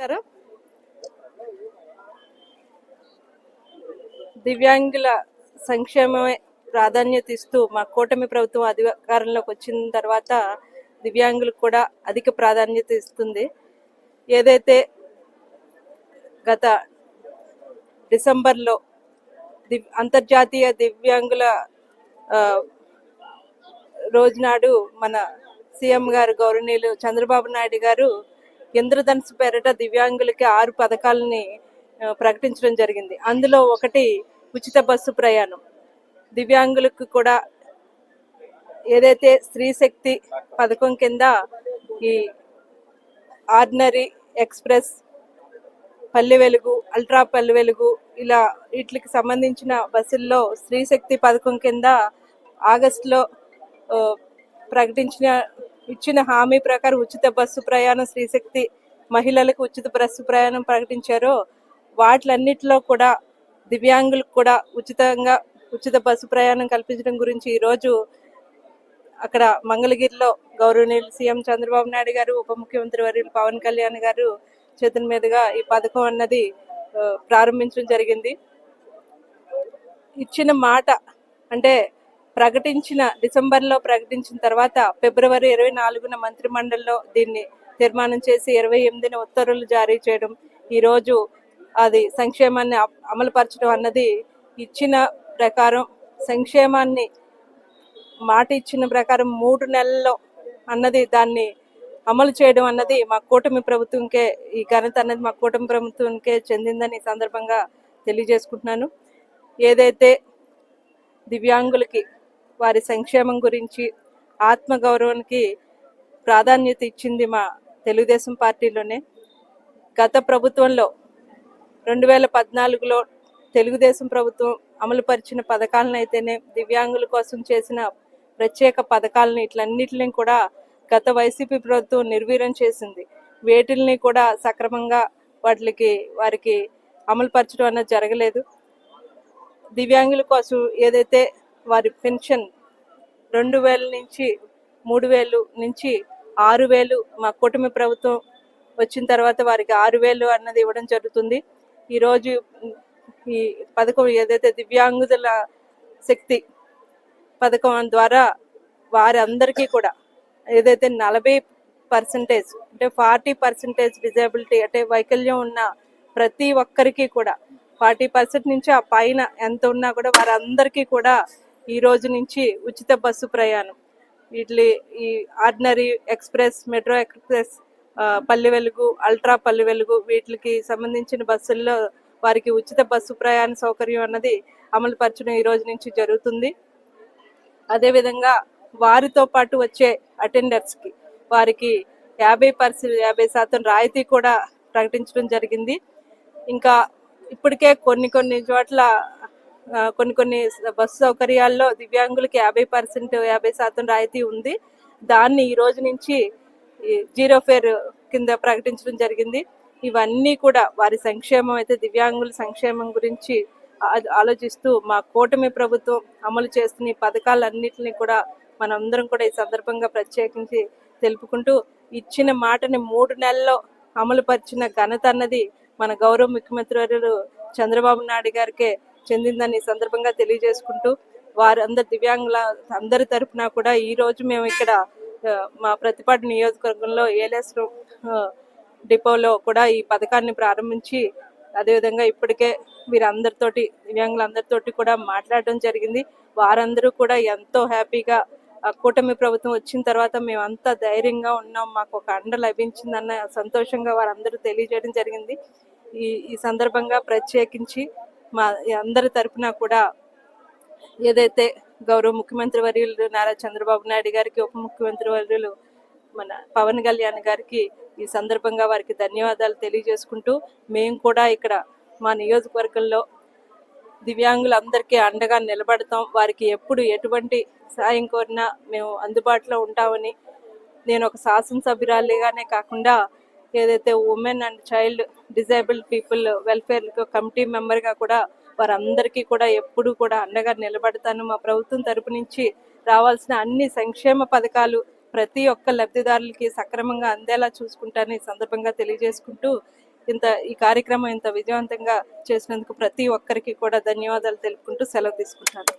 నమస్కారం. దివ్యాంగుల సంక్షేమమే ప్రాధాన్యత ఇస్తూ మా కూటమి ప్రభుత్వం అధికారంలోకి వచ్చిన తర్వాత దివ్యాంగులకు కూడా అధిక ప్రాధాన్యత ఇస్తుంది. ఏదైతే గత డిసెంబర్లో అంతర్జాతీయ దివ్యాంగుల రోజునాడు మన సీఎం గారు గౌరవనీయులు చంద్రబాబు నాయుడు గారు ఇంద్రధనుసు పేరిట దివ్యాంగులకి 6 పథకాలని ప్రకటించడం జరిగింది. అందులో ఒకటి ఉచిత బస్సు ప్రయాణం. దివ్యాంగులకు కూడా ఏదైతే స్త్రీ శక్తి పథకం కింద ఈ ordinary, express, Palle Velugu, ultra Palle Velugu ఇలా వీటికి సంబంధించిన బస్సుల్లో స్త్రీ శక్తి పథకం కింద ఆగస్టులో ఇచ్చిన హామీ ప్రకారం ఉచిత బస్సు ప్రయాణం, స్త్రీశక్తి మహిళలకు ఉచిత బస్సు ప్రయాణం ప్రకటించారో వాటిలన్నిటిలో కూడా దివ్యాంగులకు కూడా ఉచిత బస్సు ప్రయాణం కల్పించడం గురించి ఈరోజు అక్కడ మంగళగిరిలో గౌరవనీయులు సీఎం చంద్రబాబు నాయుడు గారు, ఉప ముఖ్యమంత్రి వర్యులు పవన్ కళ్యాణ్ గారు చేతుల మీదుగా ఈ పథకం అన్నది ప్రారంభించడం జరిగింది. ఇచ్చిన మాట అంటే డిసెంబర్లో ప్రకటించిన తర్వాత ఫిబ్రవరి 24న మంత్రిమండలిలో దీన్ని తీర్మానం చేసి 28న ఉత్తర్వులు జారీ చేయడం, ఈరోజు అది సంక్షేమాన్ని అమలుపరచడం అన్నది ఇచ్చిన ప్రకారం సంక్షేమాన్ని మాట ఇచ్చిన ప్రకారం 3 నెలల్లో అన్నది దాన్ని అమలు చేయడం అన్నది మా కూటమి ప్రభుత్వంకే, ఈ ఘనత అన్నది మా కూటమి ప్రభుత్వంకే చెందిందని సందర్భంగా తెలియజేసుకుంటున్నాను. ఏదైతే దివ్యాంగులకి వారి సంక్షేమం గురించి, ఆత్మగౌరవానికి ప్రాధాన్యత ఇచ్చింది మా తెలుగుదేశం పార్టీలోనే. గత ప్రభుత్వంలో 2014లో తెలుగుదేశం ప్రభుత్వం అమలుపరిచిన పథకాలను అయితేనే, దివ్యాంగుల కోసం చేసిన ప్రత్యేక పథకాలను ఇట్లన్నిటిని కూడా గత వైసీపీ ప్రభుత్వం నిర్వీర్యం చేసింది. వేటిల్ని కూడా సక్రమంగా వారికి అమలుపరచడం అన్నది జరగలేదు. దివ్యాంగుల కోసం ఏదైతే వారి పెన్షన్ 2000 నుంచి 3000 నుంచి 6000 మా కూటమి ప్రభుత్వం వచ్చిన తర్వాత వారికి 6000 అన్నది ఇవ్వడం జరుగుతుంది. ఈరోజు ఈ పథకం ఏదైతే దివ్యాంగుల శక్తి పథకం ద్వారా వారందరికీ కూడా ఏదైతే 40% అంటే 40% డిజేబిలిటీ అంటే వైకల్యం ఉన్న ప్రతి ఒక్కరికి కూడా 40% నుంచి ఆ పైన ఎంత ఉన్నా కూడా వారందరికీ కూడా ఈ రోజు నుంచి ఉచిత బస్సు ప్రయాణం, ఈ ordinary, express, metro express, Palle Velugu, ultra Palle Velugu వీటికి సంబంధించిన బస్సుల్లో వారికి ఉచిత బస్సు ప్రయాణ సౌకర్యం అన్నది అమలు పరచడం ఈ రోజు నుంచి జరుగుతుంది. అదేవిధంగా వారితో పాటు వచ్చే అటెండర్స్కి వారికి 50% రాయితీ కూడా ప్రకటించడం జరిగింది. ఇంకా ఇప్పటికే కొన్ని చోట్ల కొన్ని బస్సు సౌకర్యాల్లో దివ్యాంగులకి 50% రాయితీ ఉంది. దాన్ని ఈ రోజు నుంచి 0 ఫేర్ కింద ప్రకటించడం జరిగింది. ఇవన్నీ కూడా వారి సంక్షేమం అయితే దివ్యాంగుల సంక్షేమం గురించి ఆలోచిస్తూ మా కూటమి ప్రభుత్వం అమలు చేస్తున్న ఈ పథకాలన్నింటినీ కూడా మనందరం కూడా ఈ సందర్భంగా ప్రత్యేకించి తెలుపుకుంటూ, ఇచ్చిన మాటని 3 నెలల్లో అమలు పరిచిన ఘనత అన్నది మన గౌరవ ముఖ్యమంత్రి వర్యులు చంద్రబాబు నాయుడు గారికే చెందిందని ఈ సందర్భంగా తెలియజేసుకుంటూ, వారందరు దివ్యాంగుల అందరి తరఫున కూడా ఈ రోజు మేము ఇక్కడ మా ప్రతిపాడు నియోజకవర్గంలో ఏలేశ్వరం డిపోలో కూడా ఈ పథకాన్ని ప్రారంభించి, అదేవిధంగా ఇప్పటికే దివ్యాంగులందరితోటి కూడా మాట్లాడడం జరిగింది. వారందరూ కూడా ఎంతో హ్యాపీగా కూటమి ప్రభుత్వం వచ్చిన తర్వాత మేమంతా ధైర్యంగా ఉన్నాం, మాకు ఒక అండ లభించిందన్న సంతోషంగా వారందరూ తెలియజేయడం జరిగింది. ఈ సందర్భంగా ప్రత్యేకించి మా అందరి తరఫున కూడా ఏదైతే గౌరవ ముఖ్యమంత్రి వర్యులు నారా చంద్రబాబు నాయుడు గారికి, ఉప ముఖ్యమంత్రి వర్యులు మన పవన్ కళ్యాణ్ గారికి ఈ సందర్భంగా వారికి ధన్యవాదాలు తెలియజేసుకుంటూ, మేము కూడా ఇక్కడ మా నియోజకవర్గంలో దివ్యాంగులందరికీ అండగా నిలబడతాం. వారికి ఎప్పుడు ఎటువంటి సాయం కోరినా మేము అందుబాటులో ఉంటామని, నేను ఒక శాసనసభ్యురాలిగానే కాకుండా ఏదైతే women and child disabled people welfare committee మెంబర్గా కూడా వారందరికీ కూడా ఎప్పుడు కూడా అండగా నిలబడతాను. మా ప్రభుత్వం తరపు నుంచి రావాల్సిన అన్ని సంక్షేమ పథకాలు ప్రతి ఒక్క లబ్ధిదారులకి సక్రమంగా అందేలా చూసుకుంటానని ఈ సందర్భంగా తెలియజేసుకుంటూ, ఈ కార్యక్రమం ఇంత విజయవంతంగా చేసినందుకు ప్రతి ఒక్కరికి కూడా ధన్యవాదాలు తెలుపుకుంటూ సెలవు తీసుకుంటాను.